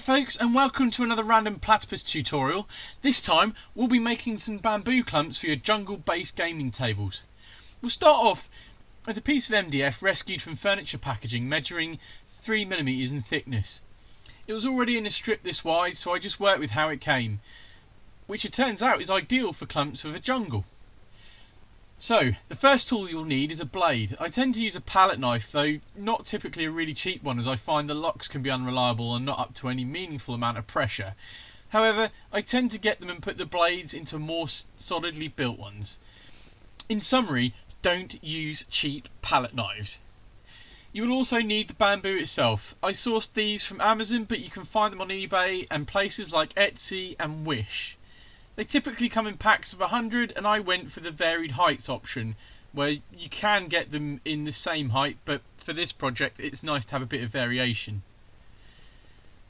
folks, and welcome to another random platypus tutorial. This time we'll be making some bamboo clumps for your jungle based gaming tables. We'll start off with a piece of MDF rescued from furniture packaging measuring 3mm in thickness. It was already in a strip this wide, so I just worked with how it came, which it turns out is ideal for clumps of a jungle. So, the first tool you'll need is a blade. I tend to use a palette knife, though not typically a really cheap one, as I find the locks can be unreliable and not up to any meaningful amount of pressure. However, I tend to get them and put the blades into more solidly built ones. In summary, don't use cheap palette knives. You will also need the bamboo itself. I sourced these from Amazon, but you can find them on eBay and places like Etsy and Wish. They typically come in packs of 100, and I went for the varied heights option, where you can get them in the same height, but for this project it's nice to have a bit of variation.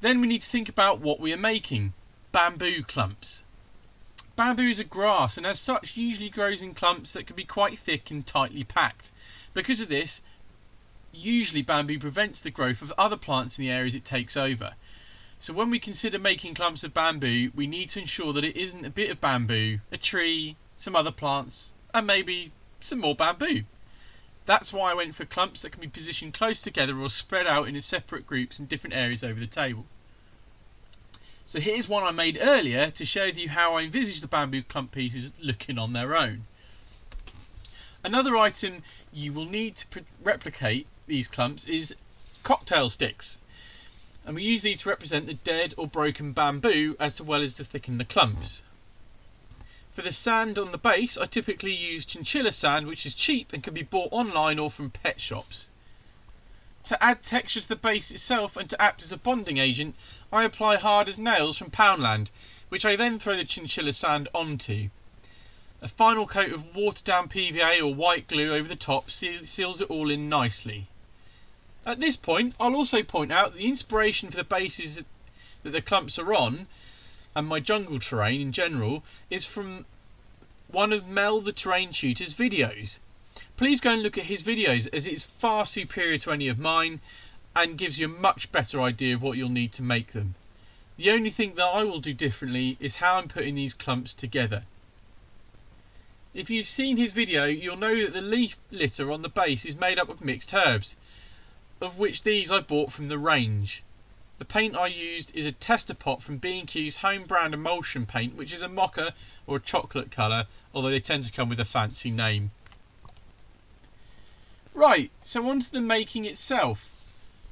Then we need to think about what we are making. Bamboo clumps. Bamboo is a grass, and as such usually grows in clumps that can be quite thick and tightly packed. Because of this, usually bamboo prevents the growth of other plants in the areas it takes over. So when we consider making clumps of bamboo, we need to ensure that it isn't a bit of bamboo, a tree, some other plants, and maybe some more bamboo. That's why I went for clumps that can be positioned close together or spread out in separate groups in different areas over the table. So here's one I made earlier to show you how I envisage the bamboo clump pieces looking on their own. Another item you will need to replicate these clumps is cocktail sticks. And we use these to represent the dead or broken bamboo as well as to thicken the clumps. For the sand on the base, I typically use chinchilla sand, which is cheap and can be bought online or from pet shops. To add texture to the base itself and to act as a bonding agent, I apply hard as nails from Poundland, which I then throw the chinchilla sand onto. A final coat of watered down PVA or white glue over the top seals it all in nicely. At this point, I'll also point out that the inspiration for the bases that the clumps are on, and my jungle terrain in general, is from one of Mel the Terrain Tutor's videos. Please go and look at his videos, as it's far superior to any of mine and gives you a much better idea of what you'll need to make them. The only thing that I will do differently is how I'm putting these clumps together. If you've seen his video, you'll know that the leaf litter on the base is made up of mixed herbs, of which these I bought from the range. The paint I used is a tester pot from B&Q's home brand emulsion paint, which is a mocha or a chocolate colour, although they tend to come with a fancy name. Right, so on to the making itself.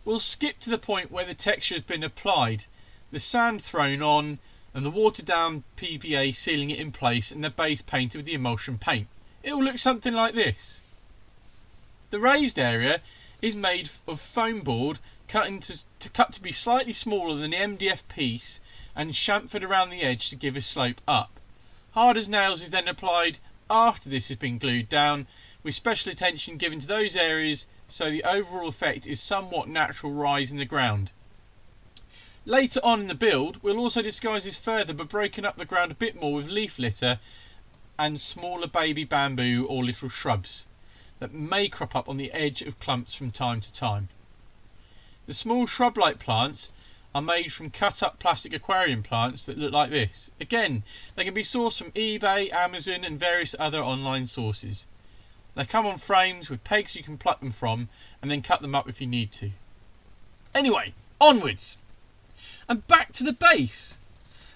We'll skip to the point where the texture has been applied, the sand thrown on, and the watered down PVA sealing it in place, and the base painted with the emulsion paint. It will look something like this. The raised area is made of foamboard cut to be slightly smaller than the MDF piece and chamfered around the edge to give a slope up. Hard as nails is then applied after this has been glued down, with special attention given to those areas so the overall effect is somewhat natural rise in the ground. Later on in the build, we'll also disguise this further by breaking up the ground a bit more with leaf litter and smaller baby bamboo or little shrubs that may crop up on the edge of clumps from time to time. The small shrub-like plants are made from cut-up plastic aquarium plants that look like this. Again, they can be sourced from eBay, Amazon and various other online sources. They come on frames with pegs you can pluck them from and then cut them up if you need to. Anyway, onwards! And back to the base.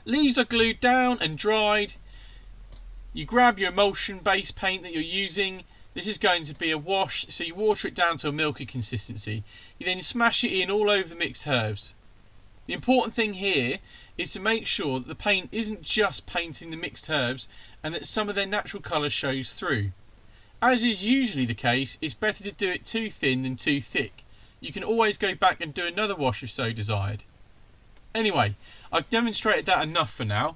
Leaves are glued down and dried. You grab your emulsion base paint that you're using. This is going to be a wash, so you water it down to a milky consistency. You then smash it in all over the mixed herbs. The important thing here is to make sure that the paint isn't just painting the mixed herbs and that some of their natural colour shows through. As is usually the case, it's better to do it too thin than too thick. You can always go back and do another wash if so desired. Anyway, I've demonstrated that enough for now.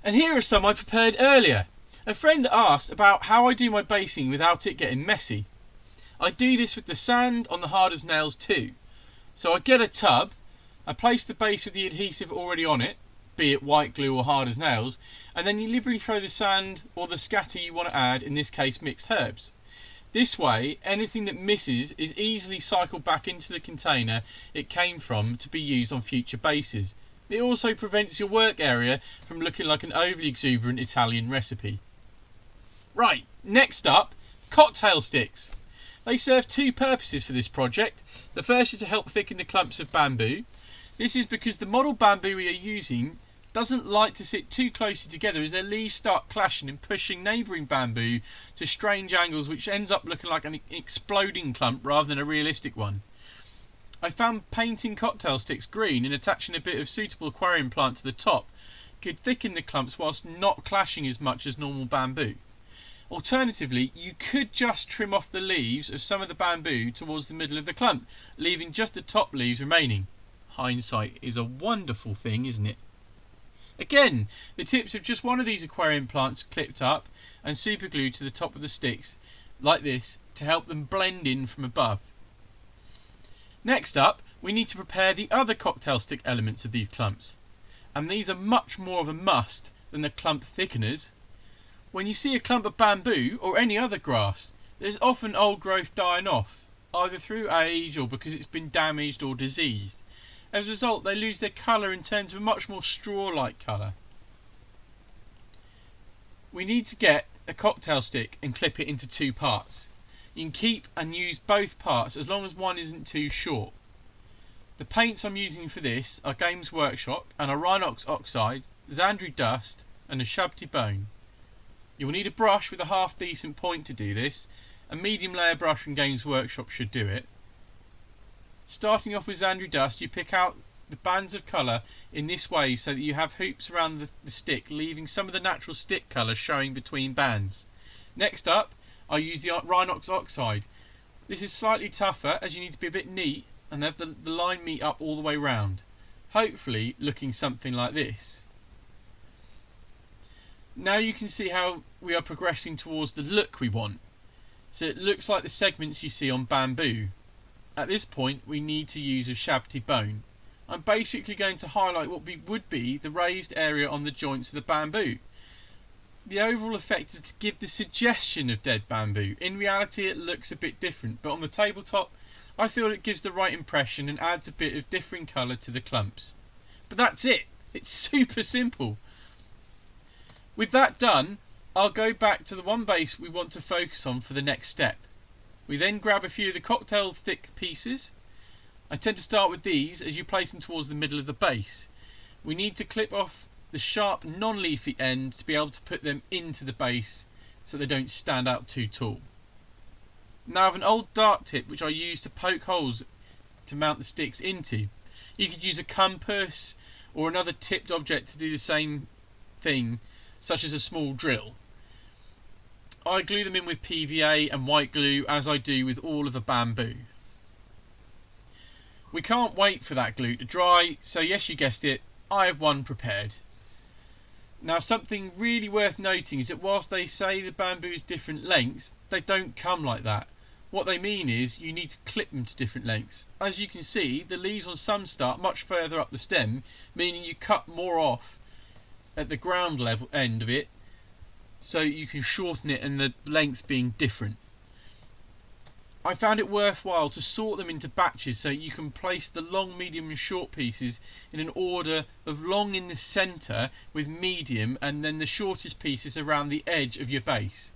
And here are some I prepared earlier. A friend asked about how I do my basing without it getting messy. I do this with the sand on the hard as nails too. So I get a tub, I place the base with the adhesive already on it, be it white glue or hard as nails, and then you liberally throw the sand or the scatter you want to add, in this case mixed herbs. This way, anything that misses is easily cycled back into the container it came from to be used on future bases. It also prevents your work area from looking like an overly exuberant Italian recipe. Right, next up, cocktail sticks. They serve two purposes for this project. The first is to help thicken the clumps of bamboo. This is because the model bamboo we are using doesn't like to sit too closely together as their leaves start clashing and pushing neighbouring bamboo to strange angles, which ends up looking like an exploding clump rather than a realistic one. I found painting cocktail sticks green and attaching a bit of suitable aquarium plant to the top could thicken the clumps whilst not clashing as much as normal bamboo. Alternatively, you could just trim off the leaves of some of the bamboo towards the middle of the clump, leaving just the top leaves remaining. Hindsight is a wonderful thing, isn't it? Again, the tips of just one of these aquarium plants clipped up and superglued to the top of the sticks, like this, to help them blend in from above. Next up, we need to prepare the other cocktail stick elements of these clumps, and these are much more of a must than the clump thickeners. When you see a clump of bamboo or any other grass, there's often old growth dying off, either through age or because it's been damaged or diseased. As a result, they lose their colour and turn to a much more straw-like colour. We need to get a cocktail stick and clip it into two parts. You can keep and use both parts as long as one isn't too short. The paints I'm using for this are Games Workshop and a Rhinox Oxide, Zandri Dust and a Ushabti Bone. You'll need a brush with a half decent point to do this. A medium layer brush from Games Workshop should do it. Starting off with Zandri Dust, you pick out the bands of colour in this way so that you have hoops around the stick, leaving some of the natural stick colour showing between bands. Next up, I use the Rhinox Oxide. This is slightly tougher as you need to be a bit neat and have the line meet up all the way round, hopefully looking something like this. Now you can see how we are progressing towards the look we want. So it looks like the segments you see on bamboo. At this point we need to use a Ushabti Bone. I'm basically going to highlight what would be the raised area on the joints of the bamboo. The overall effect is to give the suggestion of dead bamboo. In reality it looks a bit different, but on the tabletop I feel it gives the right impression and adds a bit of differing colour to the clumps. But that's it. It's super simple. With that done, I'll go back to the one base we want to focus on for the next step. We then grab a few of the cocktail stick pieces. I tend to start with these as you place them towards the middle of the base. We need to clip off the sharp non-leafy end to be able to put them into the base so they don't stand out too tall. Now I have an old dart tip which I use to poke holes to mount the sticks into. You could use a compass or another tipped object to do the same thing, such as a small drill. I glue them in with PVA and white glue as I do with all of the bamboo. We can't wait for that glue to dry, so yes, you guessed it, I have one prepared. Now something really worth noting is that whilst they say the bamboo is different lengths, they don't come like that. What they mean is you need to clip them to different lengths. As you can see, the leaves on some start much further up the stem, meaning you cut more off at the ground level end of it, so you can shorten it and the lengths being different. I found it worthwhile to sort them into batches so you can place the long, medium and short pieces in an order of long in the centre with medium and then the shortest pieces around the edge of your base.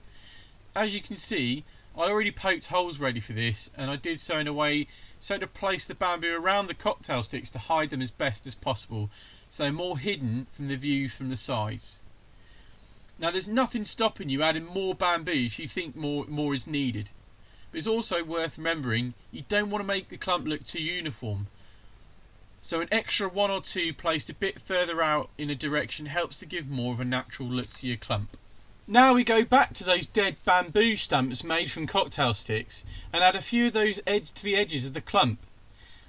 As you can see, I already poked holes ready for this, and I did so in a way so to place the bamboo around the cocktail sticks to hide them as best as possible, so they're more hidden from the view from the sides. Now there's nothing stopping you adding more bamboo if you think more is needed. But it's also worth remembering you don't want to make the clump look too uniform. So an extra one or two placed a bit further out in a direction helps to give more of a natural look to your clump. Now we go back to those dead bamboo stumps made from cocktail sticks and add a few of those to the edges of the clump.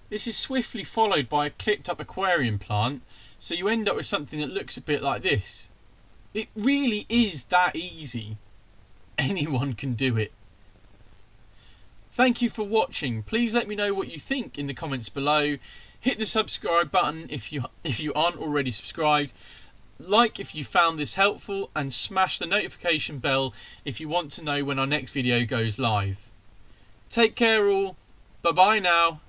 This is swiftly followed by a clipped up aquarium plant, so you end up with something that looks a bit like this. It really is that easy. Anyone can do it. Thank you for watching. Please let me know what you think in the comments below. Hit the subscribe button if you aren't already subscribed. Like if you found this helpful, and smash the notification bell if you want to know when our next video goes live. Take care all. Bye bye now.